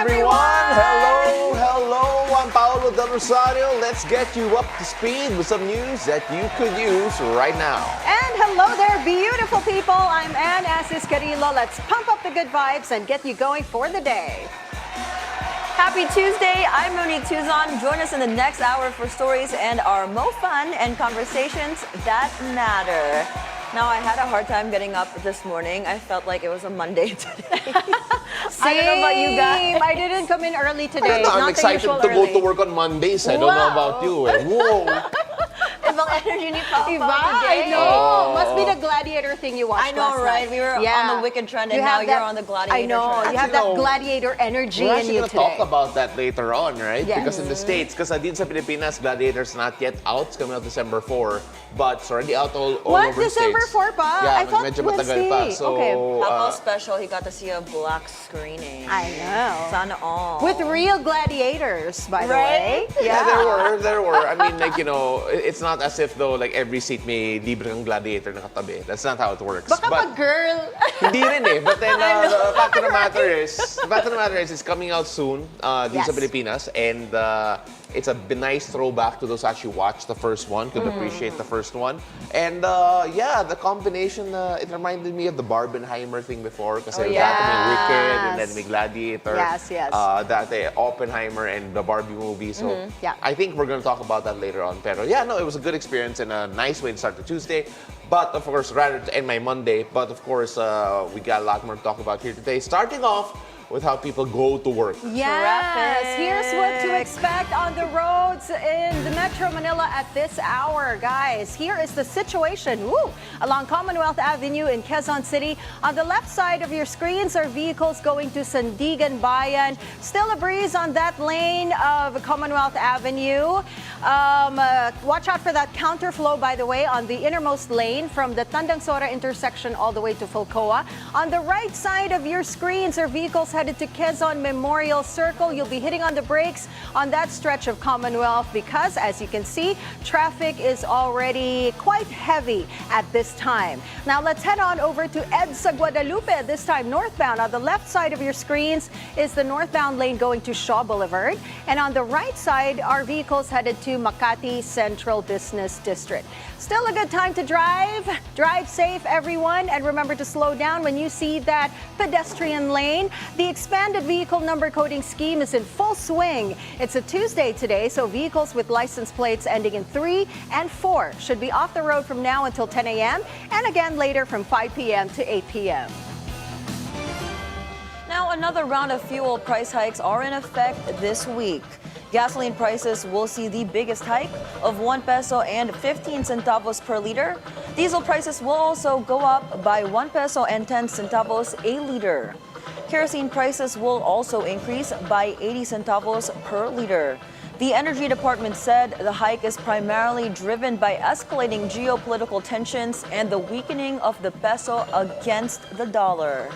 everyone! Hello! I'm Paolo del Rosario. Let's get you up to speed with some news that you could use right now. And hello there, beautiful people. I'm Anne Asis-Carilo. Let's pump up the good vibes and get you going for the day. Happy Tuesday. I'm Monique Tuzon. Join us in the next hour for stories and our mo fun and conversations that matter. Now, I had a hard time getting up this morning. I felt like it was a Monday today. I don't know about you guys. I didn't come in early today. I'm excited to go to work on Mondays. I don't know about you. Whoa! Ibang energy ni Pao I today. know. Must be the gladiator thing you watched I know, last right? night. We were on the Wicked trend, and now you're on the gladiator I know. trend. You have that gladiator energy We're in you actually today. going to talk about that later on, right? Yes. Because in the States, because dito sa Pilipinas, Gladiator's not yet out. It's coming out December 4. But it's already out all over the December States. 4 pa? Yeah, I thought medyo matagal pa. So, okay. How special, he got to see a black screening. I know. Sana all. With real gladiators, by the way. Yeah, there were. I mean, like, you know, it's not as if though, like, every seat may libreng gladiator na katabi. That's not how it works. Baka pag girl. Hindi rin eh. But then, the fact of the matter is, it's coming out soon dito sa Pilipinas. And it's a nice throwback to those who actually watched the first one, could appreciate the first one. And yeah, the combination, it reminded me of the Barbenheimer thing before. Kasi may Wicked, and then may Gladiator. Yes. That Oppenheimer and the Barbie movie. So I think we're going to talk about that later on. Pero yeah, no, it was a good experience and a nice way to start the Tuesday. But of course, rather to end my Monday. But of course, we got a lot more to talk about here today. Starting off with how people go to work. Yes, here's what to expect on the roads in the Metro Manila at this hour, guys. Here is the situation. Along Commonwealth Avenue in Quezon City. On the left side of your screens are vehicles going to Sandigan Bayan. Still a breeze on that lane of Commonwealth Avenue. Watch out for that counterflow, by the way, on the innermost lane from the Tandang Sora intersection all the way to Fulcoa. On the right side of your screens are vehicles headed to Quezon Memorial Circle. You'll be hitting on the brakes on that stretch of Commonwealth because, as you can see, traffic is already quite heavy at this time. Now let's head on over to EDSA Guadalupe, this time northbound. On the left side of your screens is the northbound lane going to Shaw Boulevard. And on the right side are vehicles headed to Makati Central Business District. Still a good time to drive. Drive safe, everyone. And remember to slow down when you see that pedestrian lane. The expanded vehicle number coding scheme is in full swing. It's a Tuesday today, so vehicles with license plates ending in 3 and 4 should be off the road from now until 10 a.m. and again later from 5 p.m. to 8 p.m. Now, another round of fuel price hikes are in effect this week. Gasoline prices will see the biggest hike of 1 peso and 15 centavos per liter. Diesel prices will also go up by 1 peso and 10 centavos a liter. Kerosene prices will also increase by 80 centavos per liter. The Energy Department said the hike is primarily driven by escalating geopolitical tensions and the weakening of the peso against the dollar.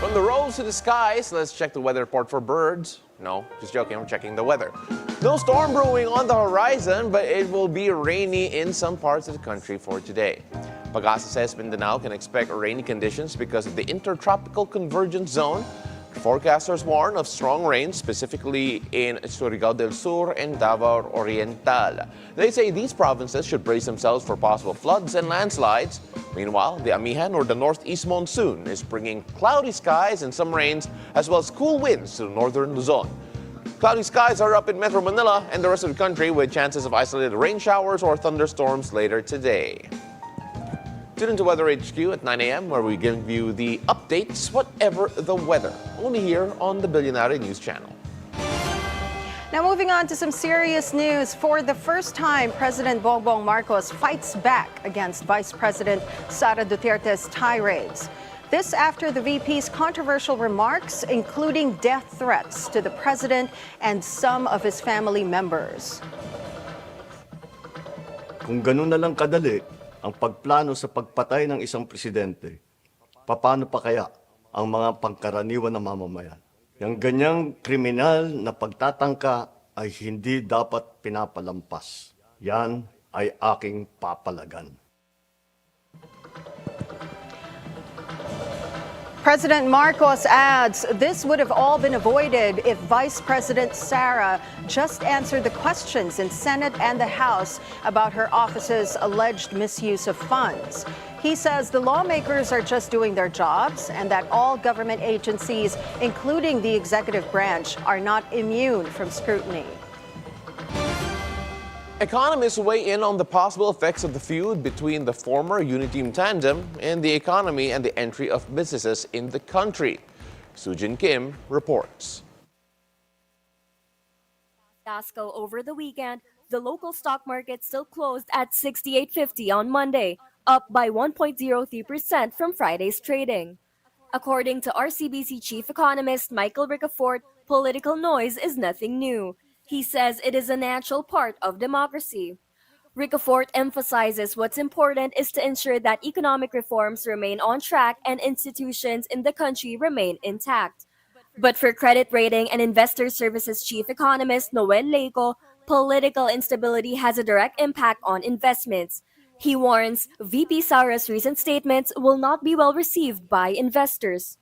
From the roads to the skies, let's check the weather report for birds. No, just joking, we're checking the weather. No storm brewing on the horizon, but it will be rainy in some parts of the country for today. Pag-asa says Mindanao can expect rainy conditions because of the intertropical convergence zone. Forecasters warn of strong rain, specifically in Surigao del Sur and Davao Oriental. They say these provinces should brace themselves for possible floods and landslides. Meanwhile, the Amihan or the northeast monsoon is bringing cloudy skies and some rains, as well as cool winds to northern Luzon. Cloudy skies are up in Metro Manila and the rest of the country with chances of isolated rain showers or thunderstorms later today. Tune into Weather HQ at 9 a.m. where we give you the updates, whatever the weather. Only here on the Bilyonaryo News Channel. Now moving on to some serious news. For the first time, President Bongbong Marcos fights back against Vice President Sara Duterte's tirades. This after the VP's controversial remarks, including death threats to the president and some of his family members. Kung ganun na lang kadali ang pagplano sa pagpatay ng isang presidente, paano pa kaya ang mga pangkaraniwan na mamamayan? Yang ganyang kriminal na pagtatangka ay hindi dapat pinapalampas. Yan ay aking papalagan. President Marcos adds this would have all been avoided if Vice President Sara just answered the questions in Senate and the House about her office's alleged misuse of funds. He says the lawmakers are just doing their jobs and that all government agencies, including the executive branch, are not immune from scrutiny. Economists weigh in on the possible effects of the feud between the former Uniteam tandem and the economy and the entry of businesses in the country. Sujin Kim reports. Dasco over the weekend, the local stock market still closed at 68.50 on Monday, up by 1.03% from Friday's trading. According to RCBC chief economist Michael Ricafort, political noise is nothing new. He says it is a natural part of democracy. Ricafort emphasizes what's important is to ensure that economic reforms remain on track and institutions in the country remain intact. But for credit rating and investor services chief economist Noel Leico, political instability has a direct impact on investments. He warns VP Sara's recent statements will not be well received by investors.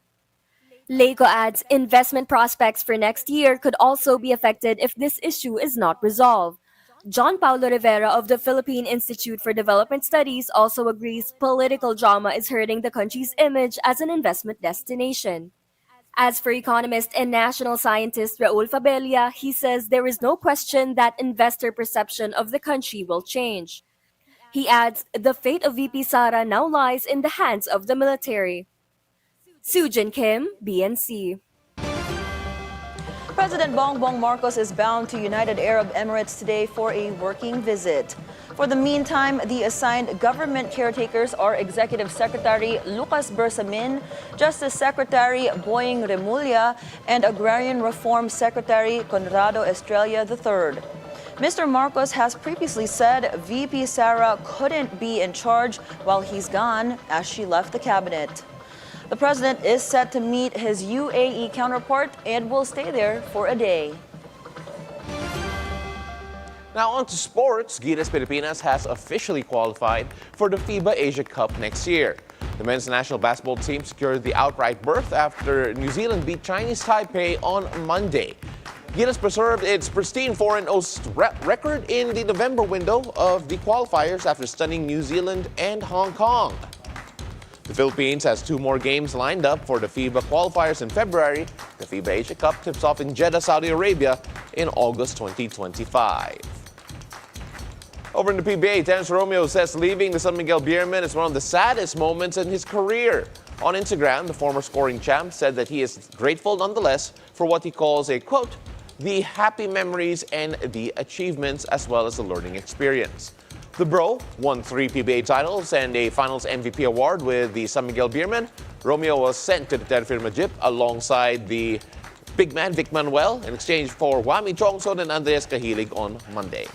Leico adds investment prospects for next year could also be affected if this issue is not resolved. John Paulo Rivera of the Philippine Institute for Development Studies also agrees political drama is hurting the country's image as an investment destination. As for economist and national scientist Rvl Tolentino, he says there is no question that investor perception of the country will change. He adds the fate of VP Sara now lies in the hands of the military. Sujin Kim, BNC. President Bongbong Marcos is bound to United Arab Emirates today for a working visit. For the meantime, the assigned government caretakers are Executive Secretary Lucas Bersamin, Justice Secretary Boying Remulla, and Agrarian Reform Secretary Conrado Estrella III. Mr. Marcos has previously said VP Sara couldn't be in charge while he's gone, as she left the cabinet. The president is set to meet his UAE counterpart and will stay there for a day. Now on to sports. Gilas Pilipinas has officially qualified for the FIBA Asia Cup next year. The men's national basketball team secured the outright berth after New Zealand beat Chinese Taipei on Monday. Gilas preserved its pristine 4-0 record in the November window of the qualifiers after stunning New Zealand and Hong Kong. The Philippines has 2 more games lined up for the FIBA qualifiers in February. The FIBA Asia Cup tips off in Jeddah, Saudi Arabia in August 2025. Over in the PBA, Terence Romeo says leaving the San Miguel Beermen is one of the saddest moments in his career. On Instagram, the former scoring champ said that he is grateful nonetheless for what he calls a, quote, the happy memories and the achievements as well as the learning experience. The Bro won 3 PBA titles and a Finals MVP award with the San Miguel Beermen. Romeo was sent to the Terfirma Jeep alongside the big man Vic Manuel in exchange for Wami Chongson and Andres Cahilig on Monday.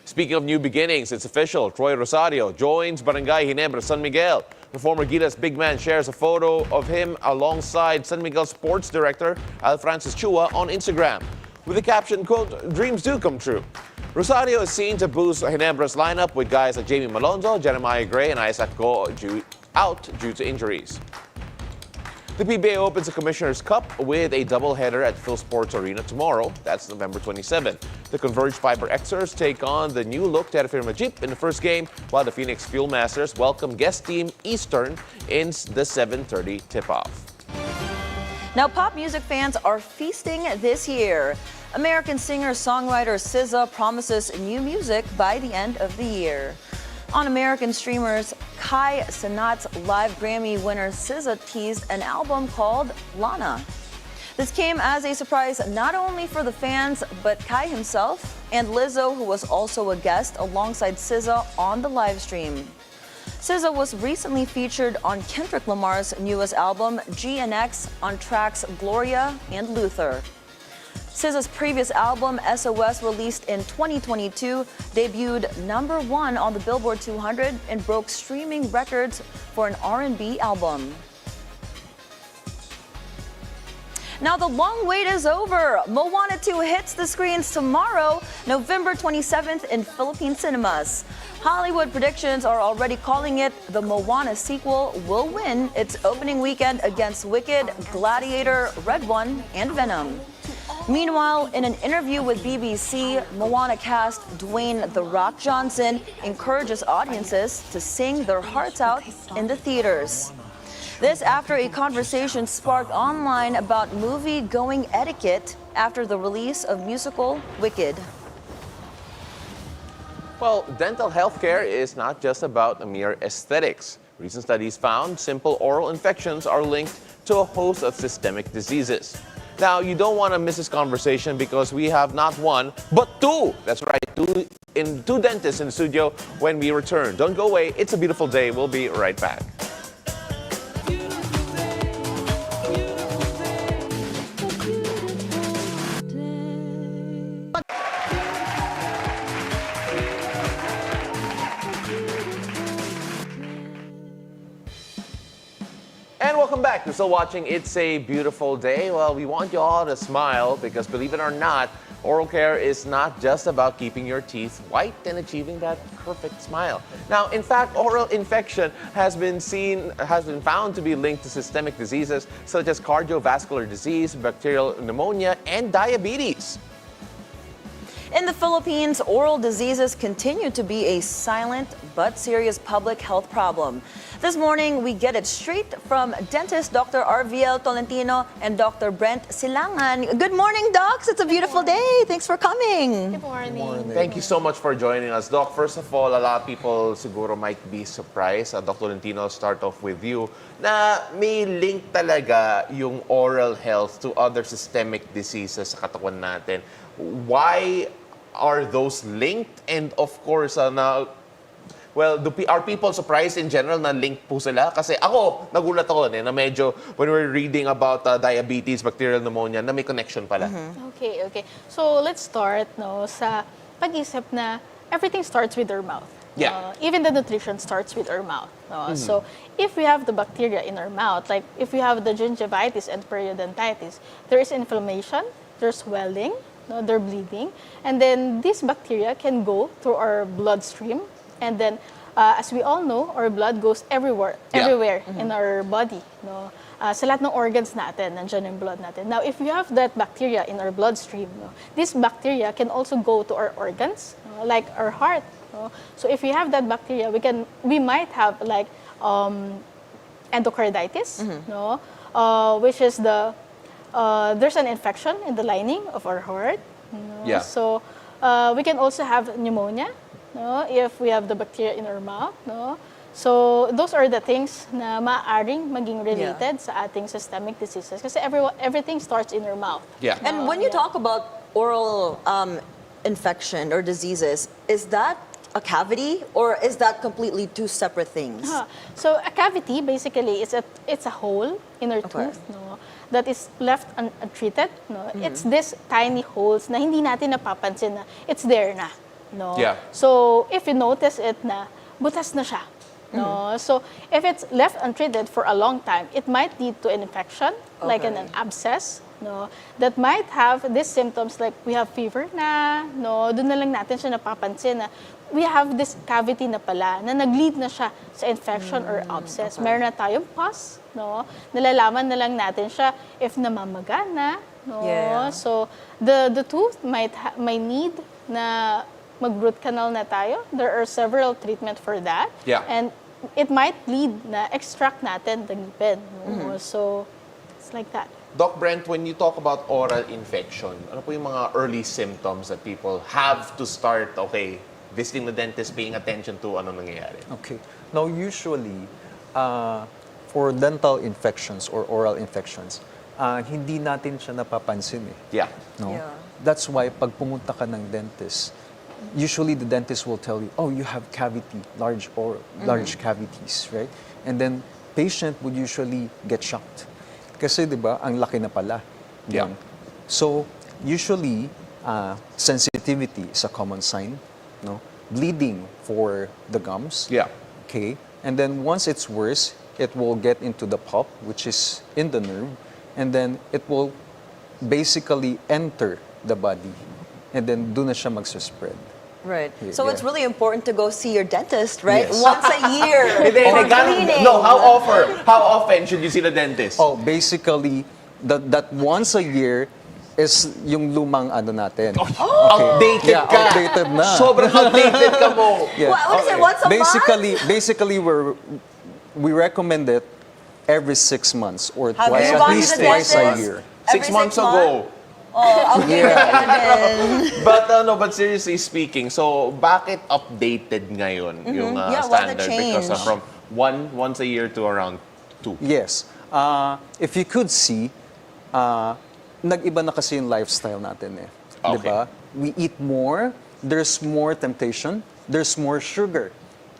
Speaking of new beginnings, it's official. Troy Rosario joins Barangay Ginebra San Miguel. The former Gilas big man shares a photo of him alongside San Miguel sports director Al Francis Chua on Instagram with the caption, quote, dreams do come true. Rosario is seen to boost Ginebra's lineup with guys like Jamie Malonzo, Jeremiah Gray, and Isaac Go out due to injuries. The PBA opens the Commissioner's Cup with a doubleheader at Phil Sports Arena tomorrow. That's November 27. The Converge Piper Xers take on the new-look Terfirma Jeep in the first game, while the Phoenix Fuel Masters welcome guest team Eastern in the 7:30 tip-off. Now, pop music fans are feasting this year. American singer-songwriter SZA promises new music by the end of the year. On American streamers, Kai Cenat's live Grammy winner SZA teased an album called Lana. This came as a surprise not only for the fans, but Kai himself and Lizzo, who was also a guest alongside SZA on the live stream. SZA was recently featured on Kendrick Lamar's newest album, GNX, on tracks Gloria and Luther. SZA's previous album, SOS, released in 2022, debuted #1 on the Billboard 200 and broke streaming records for an R&B album. Now the long wait is over. Moana 2 hits the screens tomorrow, November 27th in Philippine cinemas. Hollywood predictions are already calling it the Moana sequel will win its opening weekend against Wicked, Gladiator, Red One, and Venom. Meanwhile, in an interview with BBC, Moana cast Dwayne "The Rock" Johnson encourages audiences to sing their hearts out in the theaters. This after a conversation sparked online about movie-going etiquette after the release of musical Wicked. Well, dental health care is not just about mere aesthetics. Recent studies found simple oral infections are linked to a host of systemic diseases. Now, you don't want to miss this conversation because we have not one, but two. That's right, two dentists in the studio when we return. Don't go away. It's a beautiful day. We'll be right back. And welcome back. You're still watching It's a Beautiful Day. Well, we want you all to smile because believe it or not, oral care is not just about keeping your teeth white and achieving that perfect smile. Now, in fact, oral infection has been found to be linked to systemic diseases such as cardiovascular disease, bacterial pneumonia, and diabetes. In the Philippines, oral diseases continue to be a silent but serious public health problem. This morning, we get it straight from dentist Dr. Arviel Tolentino and Dr. Brent Silangan. Good morning, docs. It's a beautiful day. Thanks for coming. Good morning. Thank you so much for joining us, Doc. First of all, a lot of people siguro might be surprised. Dr. Tolentino, start off with you, na may link talaga yung oral health to other systemic diseases sa katawan natin. Why are those linked? And of course, are people surprised in general na linked po sila? Kasi ako, nagulat ako na medyo when we're reading about diabetes, bacterial pneumonia, na may connection pala. Okay. So let's start sa pag-isip na everything starts with our mouth. Yeah. Even the nutrition starts with our mouth. So if we have the bacteria in our mouth, like if we have the gingivitis and periodontitis, there is inflammation, there's swelling, they're bleeding, and then this bacteria can go through our bloodstream, and then as we all know, our blood goes everywhere in our body. Sa lahat ng organs natin, nandiyan yung blood natin. Now, if we have that bacteria in our bloodstream, this bacteria can also go to our organs, like our heart. So if we have that bacteria, we might have like endocarditis, which is there's an infection in the lining of our heart. Yeah. So we can also have pneumonia, if we have the bacteria in our mouth. So those are the things na maaaring maging related sa ating systemic diseases. Kasi everything starts in our mouth. Yeah. And when you talk about oral infection or diseases, is that a cavity or is that completely two separate things? So a cavity basically it's a hole in our tooth, that is left untreated. It's this tiny holes na hindi natin napapansin na it's there na. Yeah. So if you notice it na butas na siya. So if it's left untreated for a long time, it might lead to an infection, like an abscess, that might have these symptoms like we have fever na, doon na lang natin siya napapansin na we have this cavity na pala, na nag-lead na siya sa infection or abscess. Meron na tayong pus, nalalaman na lang natin siya if namamaga na, So the tooth may need na mag-root canal na tayo. There are several treatment for that. Yeah. And it might lead na extract natin the ngipin. So it's like that. Doc Brent, when you talk about oral infection, ano po yung mga early symptoms that people have to start, visiting the dentist, paying attention to ano nangyayari? Okay. Now, usually, for dental infections or oral infections, hindi natin siya napapansin eh. Yeah. No? That's why pag pumunta ka ng dentist, usually the dentist will tell you, oh, you have cavity, large cavities, right? And then patient would usually get shocked. Kasi, di ba, ang laki na pala. Yeah. So, usually, sensitivity is a common sign. Bleeding for the gums. Yeah. Okay. And then once it's worse, it will get into the pulp, which is in the nerve, and then it will basically enter the body. And then doon na siya magsaspread. Right. Yeah, So it's yeah. really important to go see your dentist, right? Yes. Once a year. Hindi, for hindi, cleaning. no, how often should you see the dentist? Oh, basically, that once a year is yung lumang ano natin. Outdated Yeah, ka. outdated na. Sobrang outdated ka mo. Yeah. What is it? Once a month? Basically, we recommend it every 6 months or Have twice, you at gone to least the twice a dentist? year. Six Every months 6 ago. Oh, okay. But no, but seriously speaking, so bakit updated ngayon yung Yeah, why the standard? Because change? from once a year to around 2. Yes. If you could see, nag-iba na kasi yung lifestyle natin eh. Okay. Diba? We eat more, there's more temptation, there's more sugar.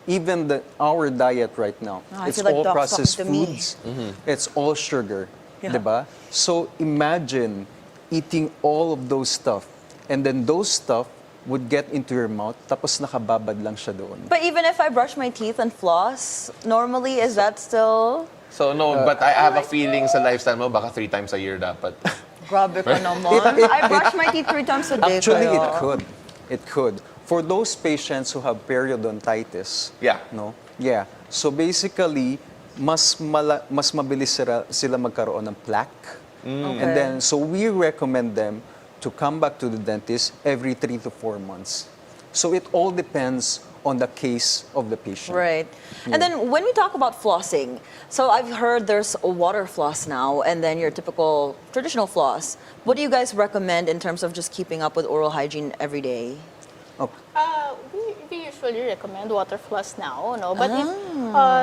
Even our diet right now, Oh, I it's feel like all Doc's processed talking to me. foods. It's all sugar. Yeah. Diba? So imagine eating all of those stuff and then those stuff would get into your mouth tapos nakababad lang siya doon. But even if I brush my teeth and floss, normally, is that still... So no, but I have a feeling sa lifestyle mo, baka 3 times a year dapat. Grabe ka naman. I brush my teeth 3 times a day. Actually, kaya- it could. It could. For those patients who have periodontitis, Yeah. no? Yeah. So basically, mas mabilis sila magkaroon ng plaque. And then, so we recommend them to come back to the dentist every 3 to 4 months. So it all depends on the case of the patient. Right. And then when we talk about flossing, so I've heard there's a water floss now and then your typical traditional floss. What do you guys recommend in terms of just keeping up with oral hygiene every day? We usually recommend water floss now, no? But if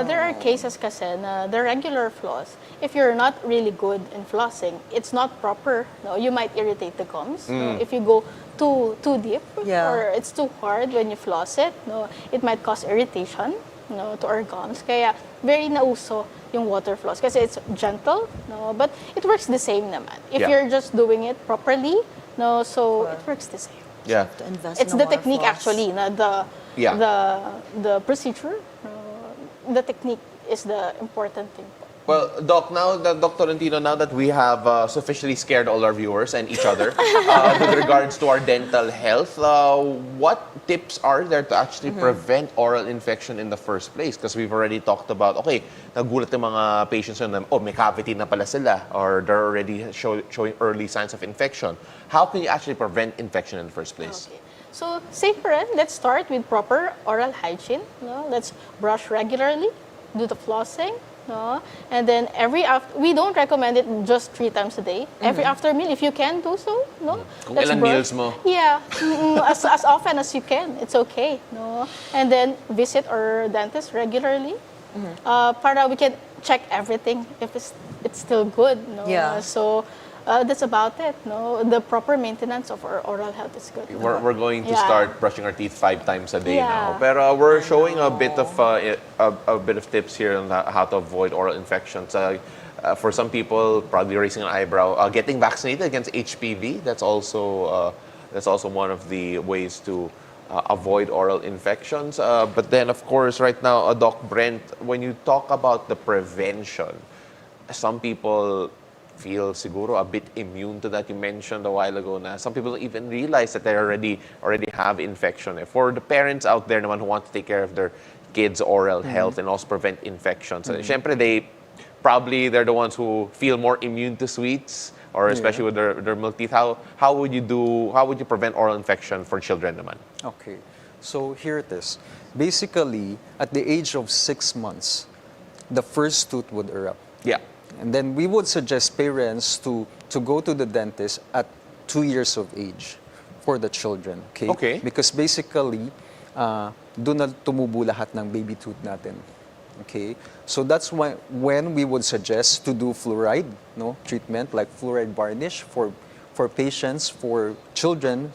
there are cases kasi na the regular floss, if you're not really good in flossing, it's not proper, no? You might irritate the gums, no? If you go too deep Yeah. or it's too hard when you floss it, no? It might cause irritation, no, to our gums. Kaya very nauso yung water floss kasi it's gentle, no? But it works the same naman. If Yeah. you're just doing it properly, no, so it works the same. Yeah. To invest It's in a the water technique floss. actually, na Yeah. the procedure, the technique is the important thing. Well, Doc, Dr. Tolentino, now that we have sufficiently scared all our viewers and each other with regards to our dental health, what tips are there to actually prevent oral infection in the first place? Because we've already talked about, okay, nagulat yung mga patients na, oh, may cavity na pala sila, or they're already showing early signs of infection. How can you actually prevent infection in the first place? Okay. So, safer, let's start with proper oral hygiene. No? Let's brush regularly, do the flossing. No? And then we don't recommend it just 3 times a day. Every after meal, if you can do so. No? Kung Let's ilang brush. meals mo. Yeah, as often as you can. It's okay. No? And then visit our dentist regularly. Para we can check everything if it's still good. No? Yeah. So that's about it. No, the proper maintenance of our oral health is good. We're going to Yeah. start brushing our teeth 5 times a day Yeah. now. Pero we're showing a bit of tips here on how to avoid oral infections. For some people, probably raising an eyebrow, getting vaccinated against HPV. That's also one of the ways to avoid oral infections. But then, of course, right now, Doc Brent, when you talk about the prevention, some people feel siguro a bit immune to that. You mentioned a while ago na some people don't even realize that they already have infection. For the parents out there naman who want to take care of their kids' oral health and also prevent infections, syempre they're the ones who feel more immune to sweets, or especially with their milk teeth. How would you prevent oral infection for children naman? Okay, so here it is. Basically, at the age of 6 months, the first tooth would erupt. Yeah. And then we would suggest parents to go to the dentist at 2 years of age for the children. Okay? Okay. Because basically, doon na tumubo lahat ng baby tooth natin. Okay? So that's why when we would suggest to do fluoride treatment, like fluoride varnish for patients, for children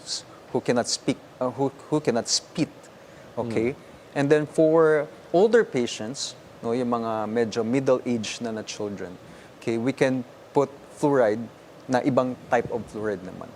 who cannot speak, who cannot spit. Okay? And then for older patients, yung mga medyo middle-aged na children, okay, we can put fluoride na ibang type of fluoride naman.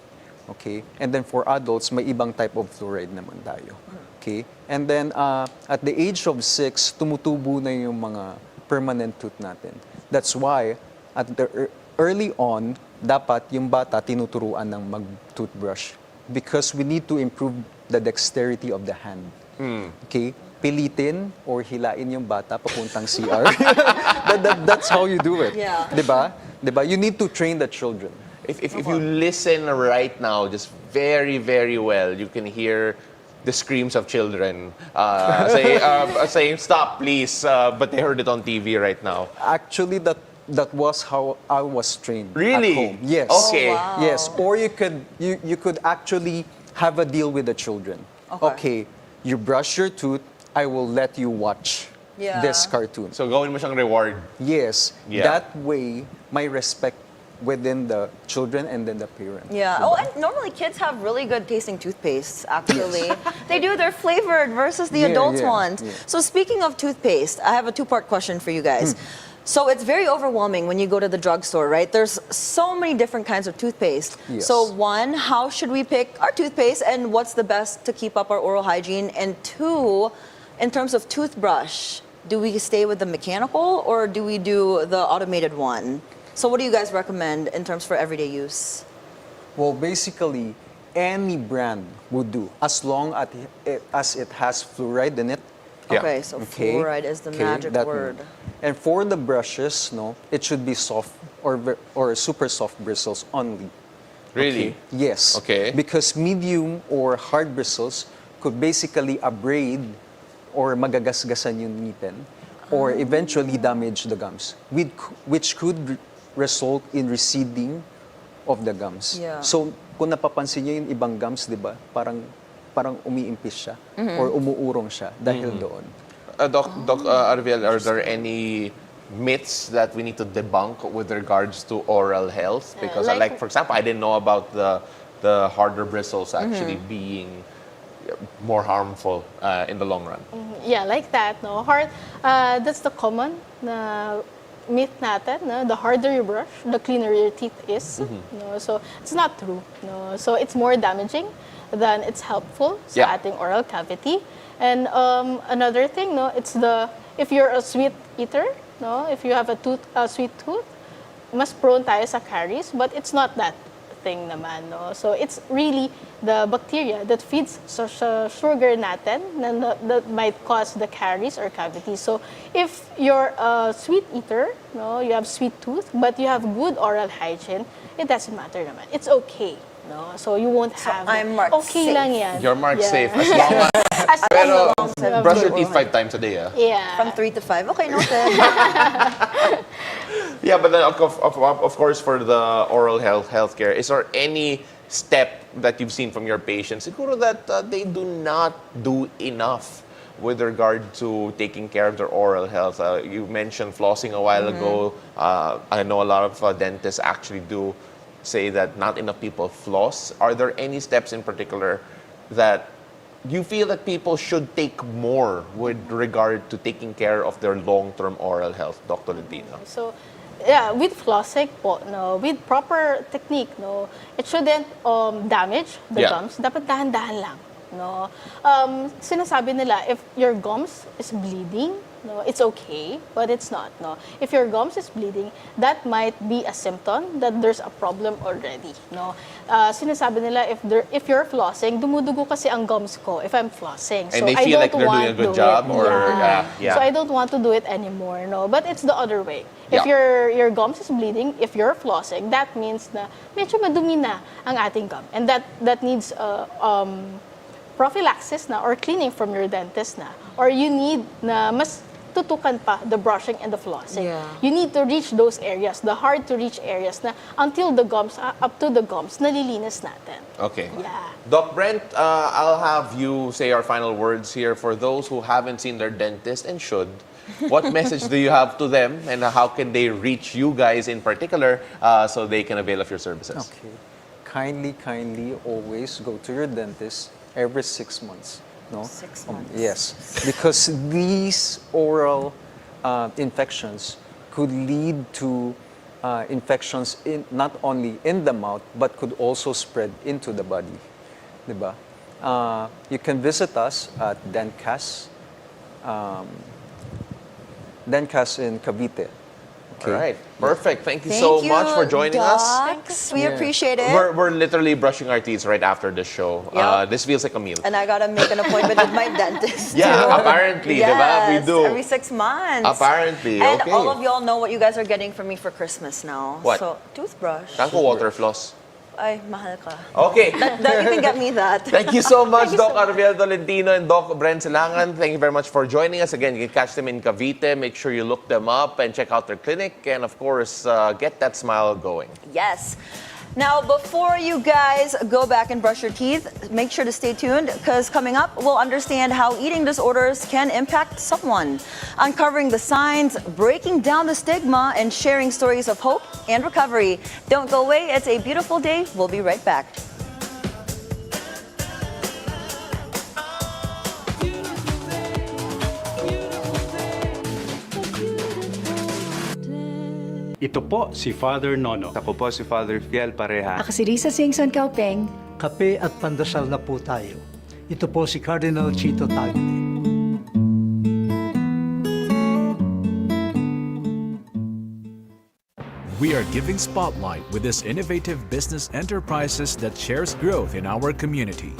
Okay? And then for adults, may ibang type of fluoride naman tayo. Okay? And then at the age of 6, tumutubo na yung mga permanent tooth natin. That's why at the early on, dapat yung bata tinuturuan ng mag-toothbrush because we need to improve the dexterity of the hand. Okay? Pilitin or hilain yung bata papuntang CR. That's how you do it. Yeah. Diba? Diba? You need to train the children. If you listen right now, just very, very well, you can hear the screams of children saying, stop, please. But they heard it on TV right now. Actually, that was how I was trained Really? at home. Yes. Okay. Oh, wow. Yes. Or you could actually have a deal with the children. Okay, you brush your tooth, I will let you watch this cartoon. So gawin mo siyang reward. Yes. Yeah. That way, may respect within the children and then the parent. Yeah. Oh, and normally kids have really good tasting toothpaste, actually. They do, they're flavored versus the adults ones. Yeah. So speaking of toothpaste, I have a two-part question for you guys. So it's very overwhelming when you go to the drugstore, right? There's so many different kinds of toothpaste. Yes. So one, how should we pick our toothpaste and what's the best to keep up our oral hygiene? And two, in terms of toothbrush, do we stay with the mechanical or do we do the automated one? So what do you guys recommend in terms for everyday use? Well, basically, any brand would do as long as it has fluoride in it. Yeah. Okay, so fluoride is the magic that word. one. And for the brushes, no, it should be soft or super soft bristles only. Really? Okay? Yes. Okay. Because medium or hard bristles could basically abrade or magagasgasan yung ngipin or eventually damage the gums, which could result in receding of the gums. Yeah. So, kung napapansin niyo yung ibang gums, di ba, parang umiimpis siya or umuurong siya dahil doon. Doc Arviel, are there any myths that we need to debunk with regards to oral health? Because like for example, I didn't know about the harder bristles actually being more harmful in the long run. Yeah, like that, no? That's the common myth natin, no? The harder you brush, the cleaner your teeth is. No? So, it's not true. No? So, it's more damaging than it's helpful sa ating oral cavity. And another thing, no, it's if you're a sweet eater, no, if you have a sweet tooth, mas prone tayo sa caries, but it's not that thing naman, no. So it's really the bacteria that feeds sa sugar natin that might cause the caries or cavities. So if you're a sweet eater, no, you have sweet tooth, but you have good oral hygiene, it doesn't matter naman. It's okay. No, so you won't have. I'm marked okay safe. lang yan. You're marked Yeah. safe as long as pero have brush good your teeth oral 5 times a day. Yeah. From 3 to 5. Okay, noted. Yeah, but then of course for the oral healthcare, is there any step that you've seen from your patients siguro that they do not do enough with regard to taking care of their oral health? You mentioned flossing a while ago. I know a lot of dentists actually do say that not enough people floss. Are there any steps in particular that you feel that people should take more with regard to taking care of their long-term oral health, Dr. Tolentino? So, yeah, with flossing po, no, with proper technique, no, it shouldn't damage the gums. Dapat dahan-dahan lang, no. Sinasabi nila, if your gums is bleeding, no, it's okay, but it's not, no. If your gums is bleeding, that might be a symptom that there's a problem already, no. Sinasabi nila, if you're flossing, dumudugo kasi ang gums ko if I'm flossing. And they feel like they're doing a good job, or So I don't want to do it anymore, no. But it's the other way. If your gums is bleeding, if you're flossing, that means na medyo madumi na ang ating gum, and that needs prophylaxis na or cleaning from your dentist na, or you need na mas tutukan pa the brushing and the flossing. Yeah. You need to reach those areas, the hard to reach areas na until the gums, up to the gums, nalilinis natin. Okay. Yeah. Doc Brent, I'll have you say our final words here for those who haven't seen their dentist and should. What message do you have to them, and how can they reach you guys in particular so they can avail of your services? Okay. Kindly always go to your dentist every 6 months. No? 6 months. Yes, because these oral infections could lead to infections not only in the mouth but could also spread into the body. Diba? You can visit us at Dentcast in Cavite. All right. Perfect. Thank you Thank so you, much for joining us. Docs. We appreciate it. We're literally brushing our teeth right after the show. Yep. This feels like a meal. And I gotta make an appointment with my dentist. Yeah, too. apparently, yes, diba? We do. Every 6 months. Apparently, And okay. all of y'all know what you guys are getting from me for Christmas now. What? So, toothbrush. Saan ko water floss? Ay, mahal ka. Okay. That you can get me that. Thank you so much, Doc Arviel Tolentino and Doc Brent Silangan. Thank you very much for joining us. Again, you can catch them in Cavite. Make sure you look them up and check out their clinic. And of course, get that smile going. Yes. Now, before you guys go back and brush your teeth, make sure to stay tuned because coming up, we'll understand how eating disorders can impact someone, uncovering the signs, breaking down the stigma, and sharing stories of hope and recovery. Don't go away. It's a beautiful day. We'll be right back. Ito po si Father Nono. Ako po si Father Fiel Pareha. Ako si Risa Singson Kaupeng. Kape at pandasal na po tayo. Ito po si Cardinal Chito Tagle. We are giving spotlight with this innovative business enterprises that shares growth in our community.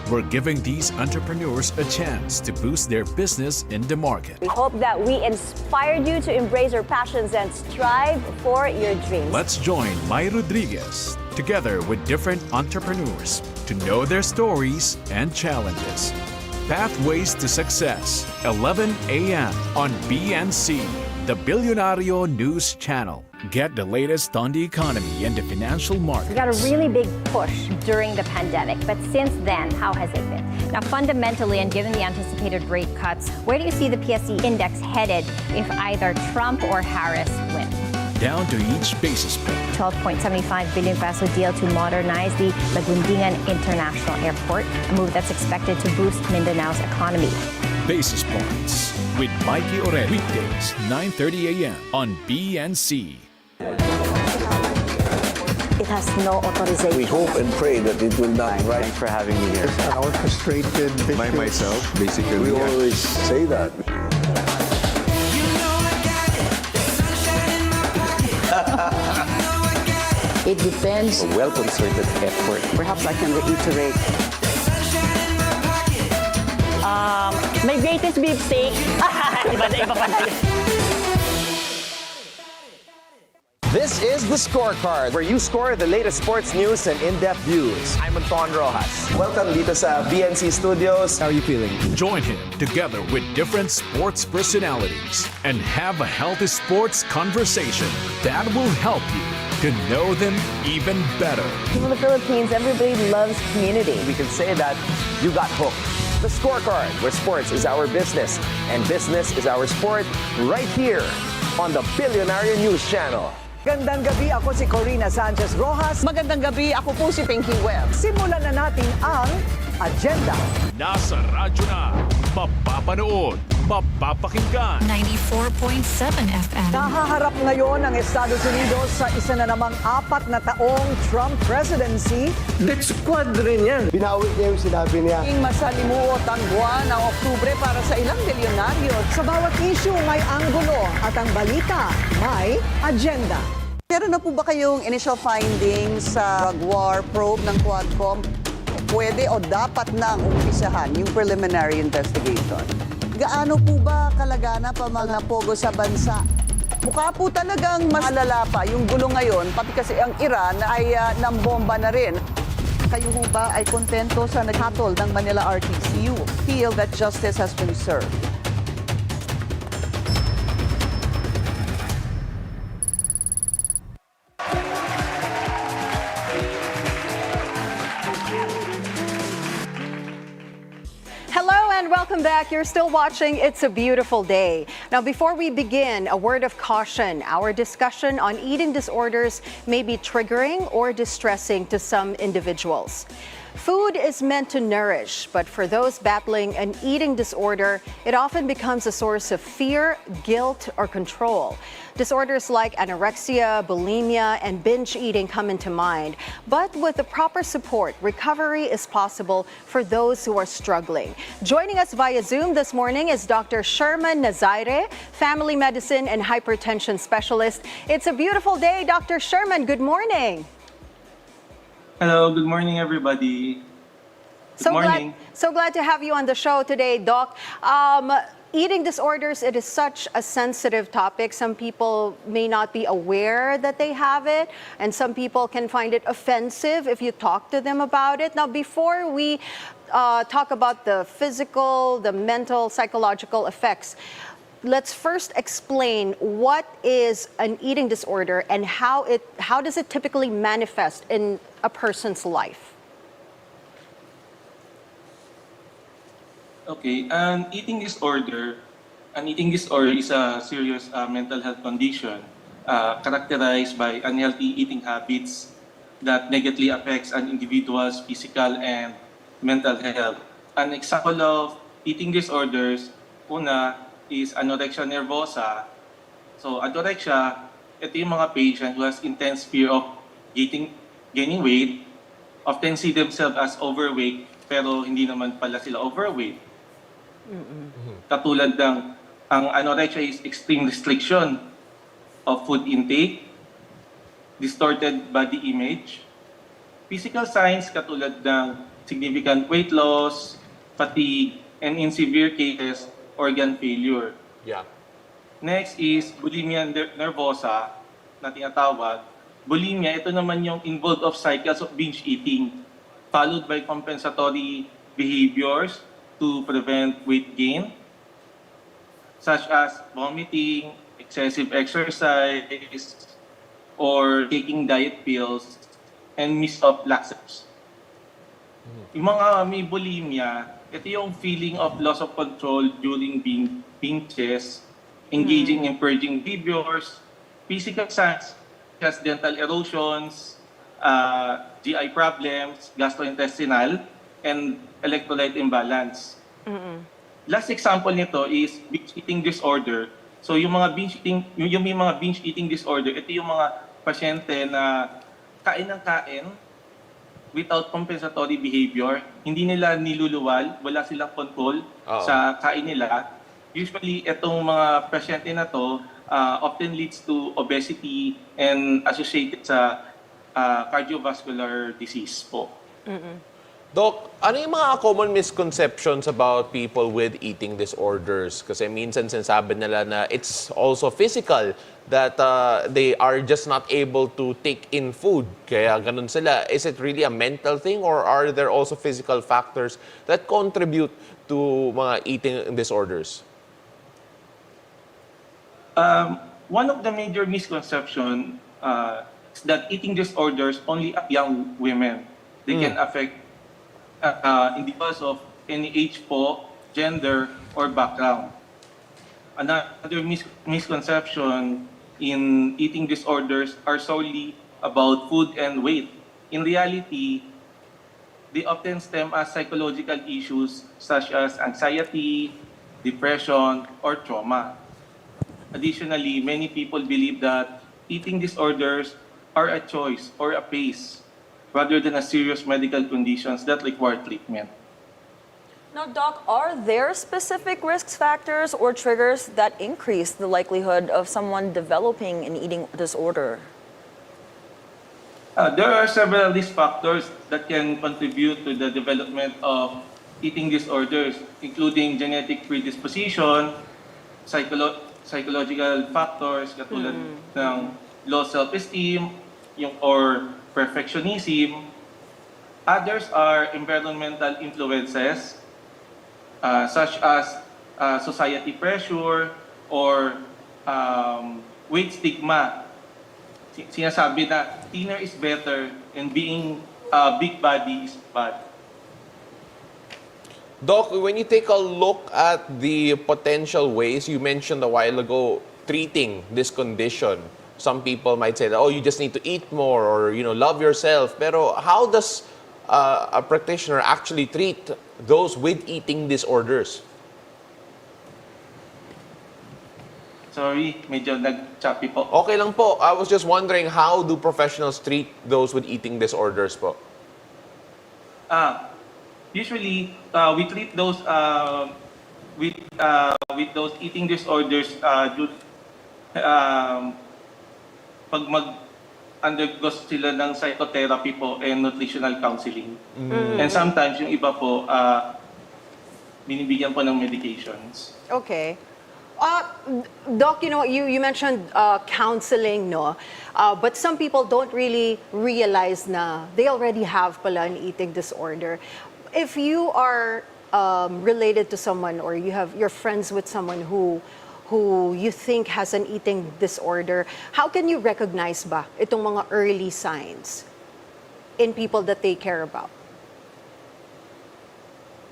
We're giving these entrepreneurs a chance to boost their business in the market. We hope that we inspired you to embrace your passions and strive for your dreams. Let's join Mai Rodriguez together with different entrepreneurs to know their stories and challenges. Pathways to Success, 11 a.m. on BNC, the Bilyonaryo News Channel. Get the latest on the economy and the financial markets. We got a really big push during the pandemic, but since then, how has it been? Now, fundamentally, and given the anticipated rate cuts, where do you see the PSE index headed if either Trump or Harris win? Down to each basis point. 12.75 billion peso deal to modernize the Lagundingan International Airport, a move that's expected to boost Mindanao's economy. Basis Points with Mikey Orel. Weekdays, 9:30 a.m. on BNC. It has no authorization. We hope and pray that it will not rise. Thanks for having me here. Our frustrated Myself, basically. We always say that. It depends. A well-concerted effort. Perhaps I can reiterate. My greatest beefsteak. Iba pa na. This is the Scorecard, where you score the latest sports news and in-depth views. I'm Anton Rojas. Welcome dito sa BNC Studios. How are you feeling? Join him together with different sports personalities and have a healthy sports conversation that will help you to know them even better. In the Philippines, everybody loves community. We can say that you got hooked. The Scorecard, where sports is our business and business is our sport, right here on the Bilyonaryo News Channel. Magandang gabi, ako si Corina Sanchez Rojas. Magandang gabi, ako po si Pinky Webb. Simulan na natin ang agenda. Nasa radyo na, mapapanood, mapapakinggan. 94.7 FM. Nahaharap ngayon ang Estados Unidos sa isa na namang 4 na taong Trump presidency. Let's squad rin yan. Binawi niya yung sinabi niya. Ing masalimuot ang buwan ng Oktubre para sa ilang bilyonaryo. Sa bawat issue may anggulo at ang balita may agenda. Meron na po ba kayong initial findings sa drug war probe ng Quadcom? Pwede o dapat nang umpisahan yung preliminary investigation? Gaano po ba kalagana pa mga pogo sa bansa? Mukha po talagang mas malala pa yung gulo ngayon, pati kasi ang Iran ay nambomba na rin. Kayo ho ba ay kontento sa naghatol ng Manila RTC? You feel that justice has been served? Hello and welcome back. You're still watching It's a Beautiful Day. Now, before we begin, a word of caution. Our discussion on eating disorders may be triggering or distressing to some individuals. Food is meant to nourish, but for those battling an eating disorder, it often becomes a source of fear, guilt, or control. Disorders like anorexia, bulimia, and binge eating come into mind. But with the proper support, recovery is possible for those who are struggling. Joining us via Zoom this morning is Dr. Sherman Nazaire, family medicine and hypertension specialist. It's a beautiful day, Dr. Sherman. Good morning. Hello, good morning, everybody. Good morning. So glad to have you on the show today, Doc. Eating disorders, it is such a sensitive topic. Some people may not be aware that they have it, and some people can find it offensive if you talk to them about it. Now, before we talk about the physical, the mental, psychological effects, let's first explain what is an eating disorder and how does it typically manifest in a person's life. Okay, an eating disorder is a serious mental health condition characterized by unhealthy eating habits that negatively affects an individual's physical and mental health. An example of eating disorders, una, is anorexia nervosa. So anorexia, ito yung mga patient who has intense fear of gaining weight, often see themselves as overweight, pero hindi naman pala sila overweight. Katulad ng, ang anorexia is extreme restriction of food intake, distorted body image, physical signs katulad ng significant weight loss, fatigue, and in severe cases, organ failure. Yeah. Next is bulimia nervosa na tinatawag. Bulimia, ito naman yung involved of cycles of binge eating, followed by compensatory behaviors to prevent weight gain, such as vomiting, excessive exercise, or taking diet pills, and miss of laxatives. Yung mga may bulimia, ito yung feeling of loss of control during binges, engaging in purging behaviors, physical signs such as dental erosions, GI problems, gastrointestinal, and electrolyte imbalance. Last example nito is binge eating disorder. So yung mga may mga binge eating disorder, ito yung mga pasyente na kain ng kain without compensatory behavior. Hindi nila niluluwal, wala silang control sa kain nila. Usually, itong mga pasyente na to often leads to obesity and associated sa cardiovascular disease po. Doc, ano yung mga common misconceptions about people with eating disorders? Kasi minsan sinasabi nila na it's also physical, that they are just not able to take in food. Kaya ganun sila. Is it really a mental thing, or are there also physical factors that contribute to mga eating disorders? One of the major misconceptions is that eating disorders only affect young women. They can affect individuals of any age po, gender, or background. Another misconception in eating disorders are solely about food and weight. In reality, they often stem as psychological issues such as anxiety, depression, or trauma. Additionally, many people believe that eating disorders are a choice or a phase rather than a serious medical conditions that require treatment. Now, Doc, are there specific risk factors or triggers that increase the likelihood of someone developing an eating disorder? There are several risk factors that can contribute to the development of eating disorders, including genetic predisposition, psychological factors katulad ng low self-esteem or perfectionism. Others are environmental influences such as society pressure or weight stigma. Sinasabi na thinner is better and being a big body is bad. Doc, when you take a look at the potential ways you mentioned a while ago treating this condition, some people might say that, oh, you just need to eat more or, love yourself. Pero how does a practitioner actually treat those with eating disorders? Sorry, medyo nag-choppy po. Okay lang po. I was just wondering, how do professionals treat those with eating disorders po? Usually, we treat those with those eating disorders pag mag-undergo sila ng psychotherapy po and nutritional counseling. And sometimes yung iba po, binibigyan po ng medications. Okay. Doc, you know, you mentioned counseling, no? But some people don't really realize na they already have pala an eating disorder. If you are related to someone or you're friends with someone who you think has an eating disorder, how can you recognize ba itong mga early signs in people that they care about?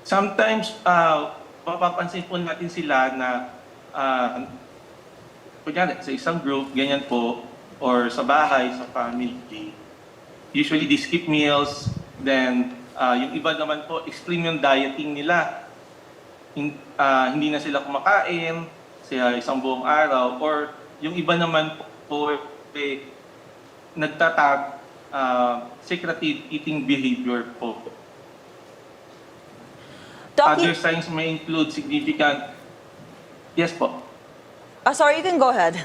Sometimes, mapapansin po natin sila na kunyari, sa isang group, ganyan po, or sa bahay, sa family, usually they skip meals, then yung iba naman po, extreme yung dieting nila. Hindi na sila kumakain sa isang buong araw, or yung iba naman po, nagtatag secretive eating behavior po. Other signs may include significant... Yes po. Sorry, you can go ahead.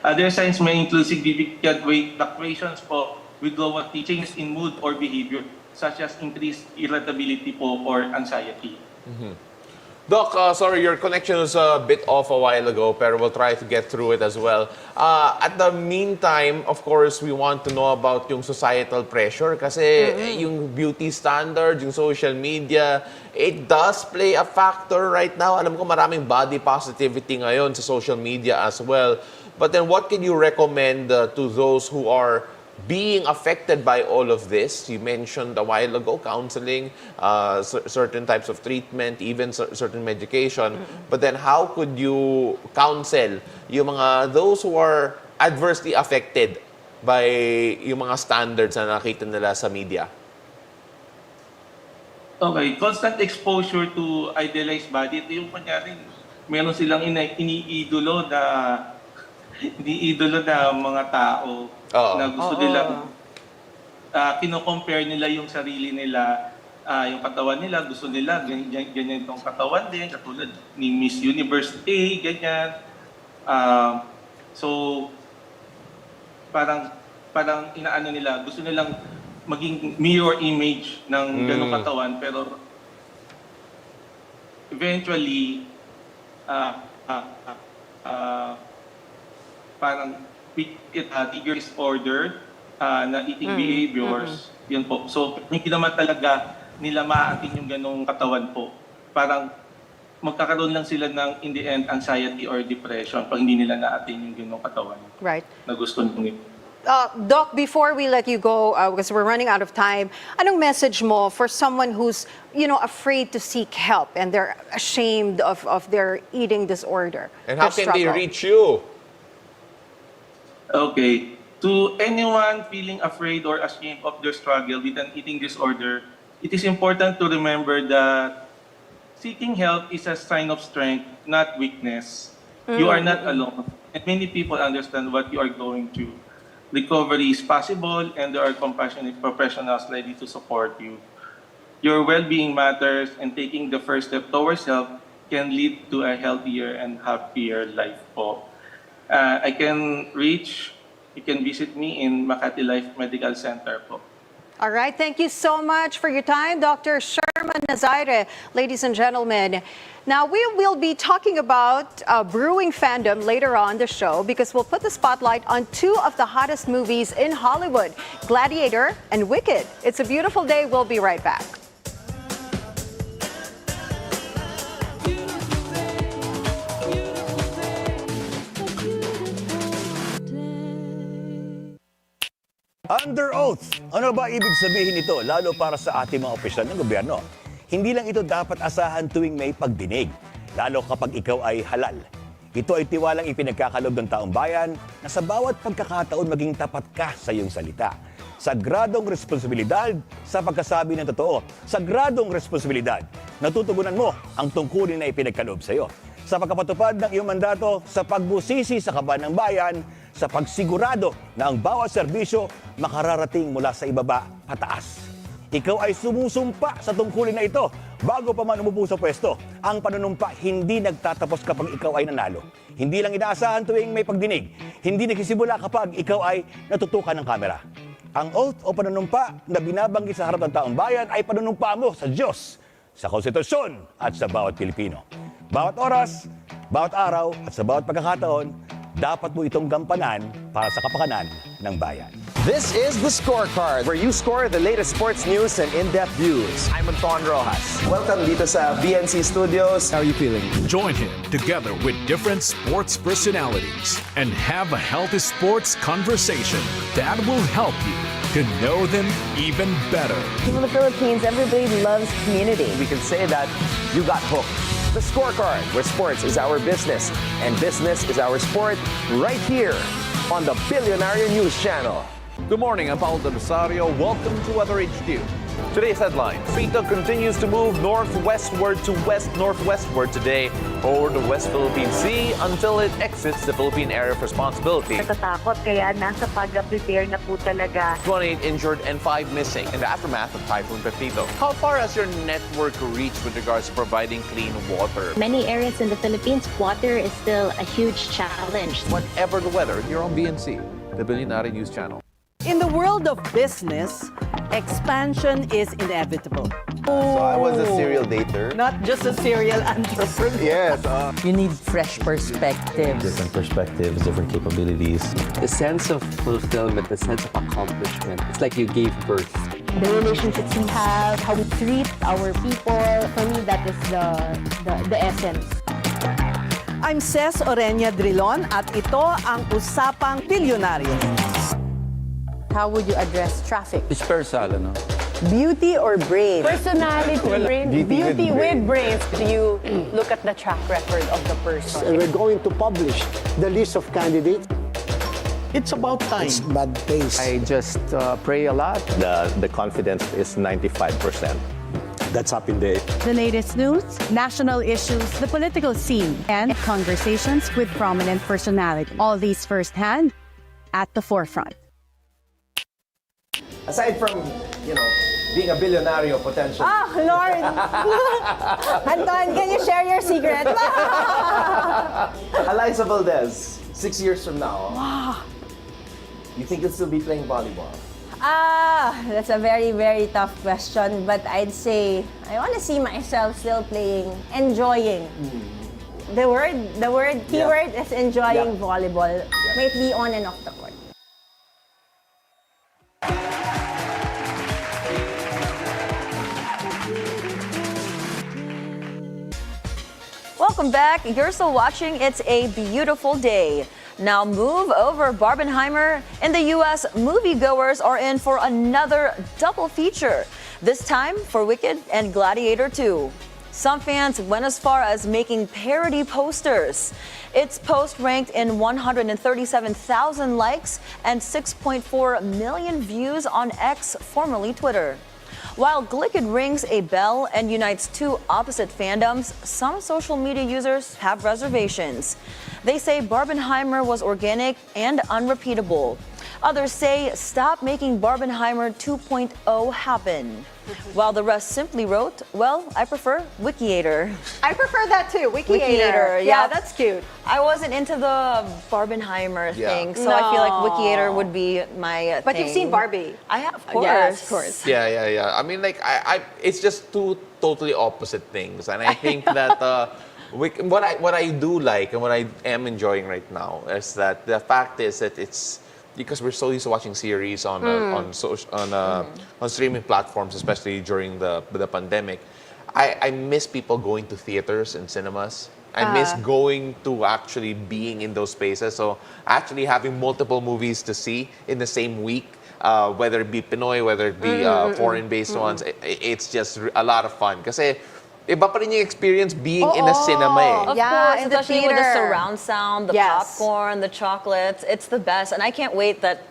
Other signs may include significant weight fluctuations po, withdrawal, changes in mood or behavior, such as increased irritability po or anxiety. Doc, sorry, your connection was a bit off a while ago, pero we'll try to get through it as well. At the meantime, of course, we want to know about yung societal pressure kasi yung beauty standards, yung social media, it does play a factor right now. Alam ko maraming body positivity ngayon sa social media as well. But then what can you recommend to those who are being affected by all of this? You mentioned a while ago counseling, certain types of treatment, even certain medication. But then how could you counsel yung mga those who are adversely affected by yung mga standards na nakita nila sa media? Okay, constant exposure to idealized body. Ito yung kunyari, meron silang iniidolo na mga tao na gusto nila, kino-compare nila yung sarili nila, yung katawan nila, gusto nila, ganyan itong katawan din, katulad ni Miss Universe A, ganyan. So, parang inaano nila, gusto nilang maging mirror image ng ganong katawan, pero eventually, parang trigger disorder na eating behaviors, yun po. So, hindi naman talaga nila maaating yung ganong katawan po. Parang magkakaroon lang sila ng, in the end, anxiety or depression pag hindi nila naating yung ganong katawan. Right. Na gusto nila. Doc, before we let you go, because we're running out of time, anong message mo for someone who's, afraid to seek help and they're ashamed of their eating disorder? And how can they reach you? Okay. To anyone feeling afraid or ashamed of their struggle with an eating disorder, it is important to remember that seeking help is a sign of strength, not weakness. You are not alone, and many people understand what you are going through. Recovery is possible, and there are compassionate professionals ready to support you. Your well-being matters, and taking the first step towards help can lead to a healthier and happier life po. You can visit me in Makati Life Medical Center po. All right, thank you so much for your time, Dr. Sherman Nazaire, ladies and gentlemen. Now, we will be talking about brewing fandom later on the show because we'll put the spotlight on two of the hottest movies in Hollywood, Gladiator and Wicked. It's a beautiful day. We'll be right back. Under oath. Ano ba ibig sabihin nito, lalo para sa ating mga opisyal ng gobyerno? Hindi lang ito dapat asahan tuwing may pagdinig, lalo kapag ikaw ay halal. Ito ay tiwalang ipinagkakalob ng taong bayan na sa bawat pagkakataon maging tapat ka sa iyong salita. Sagradong responsibilidad sa pagkasabi ng totoo. Sagradong responsibilidad na tutugunan mo ang tungkulin na ipinagkaloob sa iyo. Sa pagkapatupad ng iyong mandato, sa pagbusisi sa kaban ng bayan, sa pagsigurado na ang bawat serbisyo makararating mula sa ibaba pataas. Ikaw ay sumusumpa sa tungkulin na ito bago pa man umupo sa pwesto. Ang panunumpa hindi nagtatapos kapag ikaw ay nanalo. Hindi lang inaasahan tuwing may pagdinig. Hindi nagsisimula kapag ikaw ay natutukan ng kamera. Ang oath o panunumpa na binabanggit sa harap ng taong bayan ay panunumpa mo sa Diyos, sa konstitusyon at sa bawat Pilipino. Bawat oras, bawat araw at sa bawat pagkakataon, dapat mo itong gampanan para sa kapakanan ng bayan. This is the Scorecard, where you score the latest sports news and in-depth views. I'm Anton Rojas. Welcome dito sa BNC Studios. How are you feeling? Join him together with different sports personalities and have a healthy sports conversation that will help you to know them even better. In the Philippines, everybody loves community. We can say that you got hooked. The Scorecard, where sports is our business and business is our sport, right here on the Bilyonaryo News Channel. Good morning, I'm Paolo del Rosario. Welcome to Weather HQ. Today's headline: Frito continues to move northwestward to west-northwestward today over the West Philippine Sea until it exits the Philippine Area of Responsibility. Natatakot kaya nasa pag-prepare na po talaga. 28 injured and 5 missing in the aftermath of Typhoon Pepito. How far has your network reached with regards to providing clean water? Many areas in the Philippines, water is still a huge challenge. Whatever the weather, you're on BNC, the Bilyonaryo News Channel. In the world of business, expansion is inevitable. So I was a serial dater. Not just a serial entrepreneur. Yes. You need fresh perspectives. Different perspectives, different capabilities. The sense of fulfillment, the sense of accomplishment. It's like you gave birth. The relationships we have, how we treat our people, for me, that is the essence. I'm Ces Orenia Drilon at ito ang Usapang Bilyonaryo. How would you address traffic? Dispersal, ano? Beauty or brain? Personality, beauty with brains. Do you look at the track record of the person? We're going to publish the list of candidates. It's about time. It's bad taste. I just pray a lot. The confidence is 95%. That's up in the The latest news, national issues, the political scene, and conversations with prominent personalities. All these firsthand at the forefront. Aside from, being a billionario potential. Ah, Lord! Anton, can you share your secret? Eliza Valdez, 6 years from now. Wow. You think you'll still be playing volleyball? That's a very, very tough question. But I'd say I want to see myself still playing, enjoying. The keyword is enjoying volleyball. Might be on and off the court. Welcome back. You're still watching It's a Beautiful Day. Now move over Barbenheimer. In the U.S., moviegoers are in for another double feature. This time for Wicked and Gladiator 2. Some fans went as far as making parody posters. Its post ranked in 137,000 likes and 6.4 million views on X, formerly Twitter. While Glicked rings a bell and unites two opposite fandoms, some social media users have reservations. They say Barbenheimer was organic and unrepeatable. Others say stop making Barbenheimer 2.0 happen. While the rest simply wrote, well, I prefer Wikiator. I prefer that too, Wikiator. Yeah, that's cute. I wasn't into the Barbenheimer thing, so I feel like Wikiator would be my But thing. you've seen Barbie. I have, of course. Yes, of course. Yeah. I mean, it's just two totally opposite things. And I think that what I do like and what I am enjoying right now is that the fact is that it's because we're so used to watching series on streaming platforms, especially during the pandemic. I miss people going to theaters and cinemas. I miss going to actually being in those spaces. So actually having multiple movies to see in the same week, whether it be Pinoy, whether it be foreign-based ones, it's just a lot of fun. Kasi iba pa rin yung experience being in a cinema eh. Of Yeah, course, in the especially with the theater. surround sound, the Yes. popcorn, the chocolates. It's the best. And I can't wait that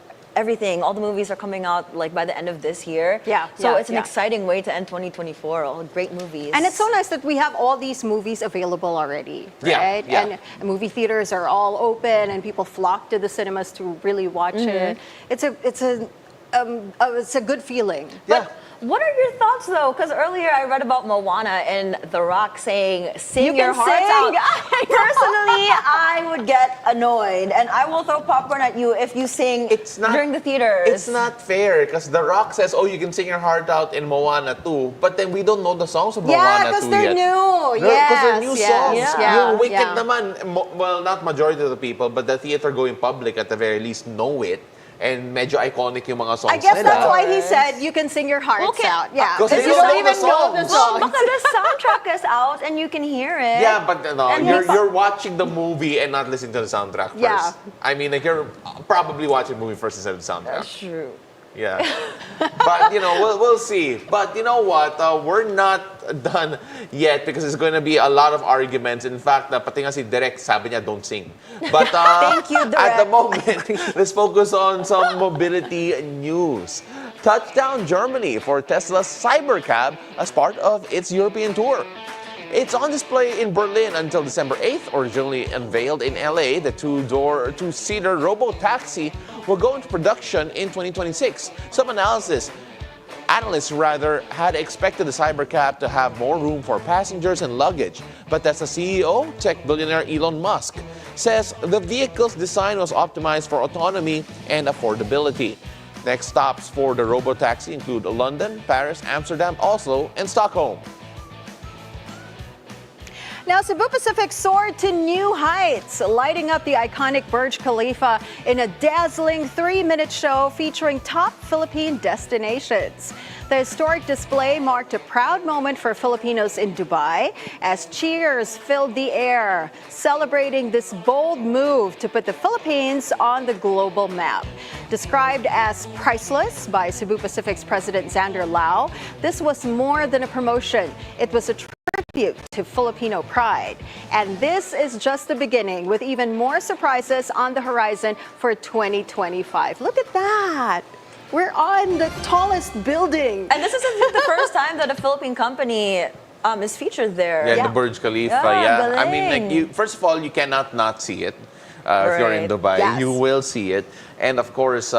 all the movies are coming out like by the end of this year. Yeah, So yeah, it's an yeah. exciting way to end 2024. All great movies. And it's so nice that we have all these movies available already, Yeah, right? yeah. And movie theaters are all open, and people flock to the cinemas to really watch it. It's a good feeling. Yeah. What are your thoughts though? Because earlier I read about Moana and The Rock saying, "Sing You your can hearts sing." out." Personally, I would get annoyed, and I will throw popcorn at you if you sing during the theaters. It's not fair because The Rock says, "Oh, you can sing your heart out in Moana too," but then we don't know the songs of Yeah, Moana 'cause 2 they're yet. new. Because they're new Yes, songs. yes. Yeah, Yung Wicked yeah. naman, well, not majority of the people, but the theater-going public at the very least know it. And medyo iconic yung mga songs I guess nila. that's why he said you can sing your hearts out. Yeah, Because they you don't don't know the even know the songs. songs. Baka the soundtrack is out and you can hear it. Yeah, but no, And you're watching the movie and not listening to the soundtrack first. Yeah. I mean, like you're probably watching the movie first instead of the soundtrack. That's true. Yeah. But, we'll see. But you know what? We're not done yet because there's going to be a lot of arguments. In fact, pati nga si Direk, sabi niya, don't sing. But Thank you, at the Direk. moment, let's focus on some mobility news. Touchdown Germany for Tesla's Cybercab as part of its European tour. It's on display in Berlin until December 8th. Originally unveiled in LA, the two-seater robo-taxi will go into production in 2026. Some analysts had expected the Cybercab to have more room for passengers and luggage. But as the CEO, tech billionaire Elon Musk, says the vehicle's design was optimized for autonomy and affordability. Next stops for the robo-taxi include London, Paris, Amsterdam, Oslo, and Stockholm. Now, Cebu Pacific soared to new heights, lighting up the iconic Burj Khalifa in a dazzling 3-minute show featuring top Philippine destinations. The historic display marked a proud moment for Filipinos in Dubai as cheers filled the air, celebrating this bold move to put the Philippines on the global map. Described as priceless by Cebu Pacific's President Xander Lau, this was more than a promotion. It was a tribute to Filipino pride. And this is just the beginning, with even more surprises on the horizon for 2025. Look at that. We're on the tallest building. And this isn't the first time that a Philippine company is featured there. Yeah, the Burj Khalifa, Yeah, I mean, galing. first of all, you cannot not see it. If you're in Right. Dubai, Yes. you will see it. And of course,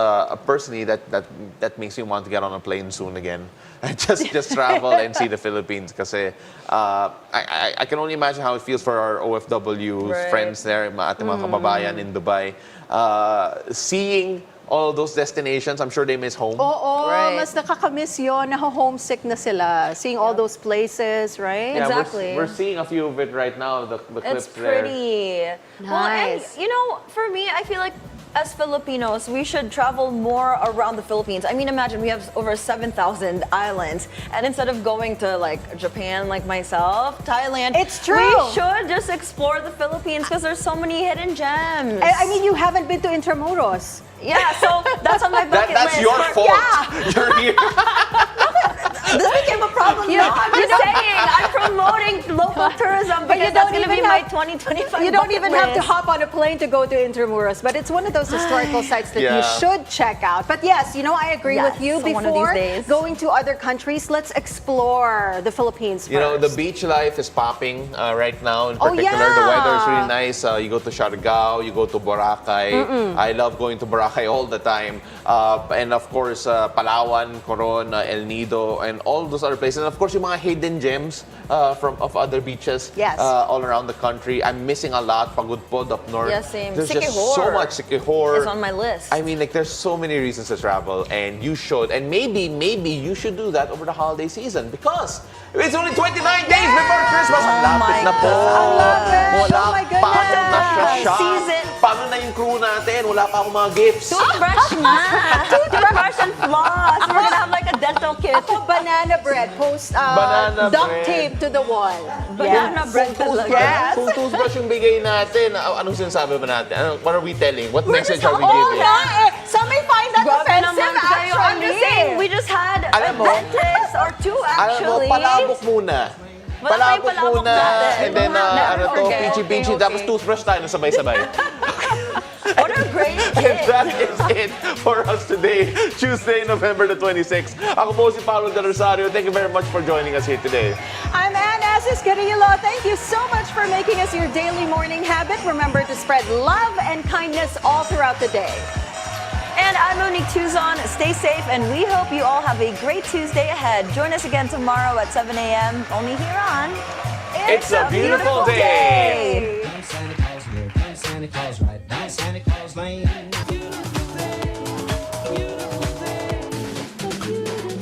personally, that makes me want to get on a plane soon again. just travel and see the Philippines. Kasi I can only imagine how it feels for our OFW Right. friends there, ating mga kababayan in Dubai. Seeing all those destinations, I'm sure they miss home. Oo, Right. mas nakakamiss yun, homesick na sila, seeing all those places, right? Yeah, Exactly. we're seeing a few of it right now, the clips It's there. pretty. Well, and Nice. for me, I feel like as Filipinos, we should travel more around the Philippines. I mean, imagine we have over 7,000 islands, and instead of going to like Japan, like myself, Thailand, It's true. We should just explore the Philippines because there's so many hidden gems. I mean, you haven't been to Intramuros. yeah, so that's on my bucket That's list. your but- fault. Yeah, You're here. this became a problem. You- No, I'm you just don't- saying, I'm promoting local tourism But you because that's don't going to be even my have- 2025 You don't bucket even have to list. hop on a plane to go to Intramuros, but it's one of those historical sites that you Yeah. should check out. But yes, I agree Yes, with you. so one of these Before days. going to other countries, let's explore the Philippines first. The beach life is popping right now. In Oh, particular, the yeah. weather is really nice. You go to Siargao, you go to Boracay. I love going to Boracay all the time. And of course, Palawan, Coron, El Nido, and all those other places. And of course, yung mga hidden gems of other beaches Yes. all around the country. I'm missing a lot. Pagudpod up north. Yeah, same. There's just Siquijor so much. Siquijor is on my list. I mean, there's so many reasons to travel, and you should. And maybe you should do that over the holiday season because it's only 29 days before Christmas. Ang lapit na po. I love it. Wala Oh my pa akong goodness. nasya-shop. Season. Paano na yung crew natin? Wala pa akong mga gifts. Toothbrush na. Toothbrush and floss. We're gonna have like a dental kit. Ako, banana bread. Post Banana duct bread. tape to the wall. Banana bread talaga. Yes. Kung toothbrush yung bigay natin, anong sinasabi ba natin? What are we telling? What message are we Oo giving? nga eh. Some may find that Grabe offensive, naman kayo. I'm just saying, actually. we just had Alam a mo, dentist or two Alam mo, actually. palabok muna. Palabok muna, and then, Never forget. peachy-peachy, tapos toothbrush tayo na sabay-sabay. What a great And that is it for us today, Tuesday, November the 26th. Ako po si Paolo del Rosario. Thank you very much for joining us here today. I'm Anne Asis-Carilo. Thank you so much for making us your daily morning habit. Remember to spread love and kindness all throughout the day. And I'm Monique Tuzon. Stay safe, and we hope you all have a great Tuesday ahead. Join us again tomorrow at 7 a.m. only here on It's a Beautiful Day. Santa Claus, right down Santa Claus Lane.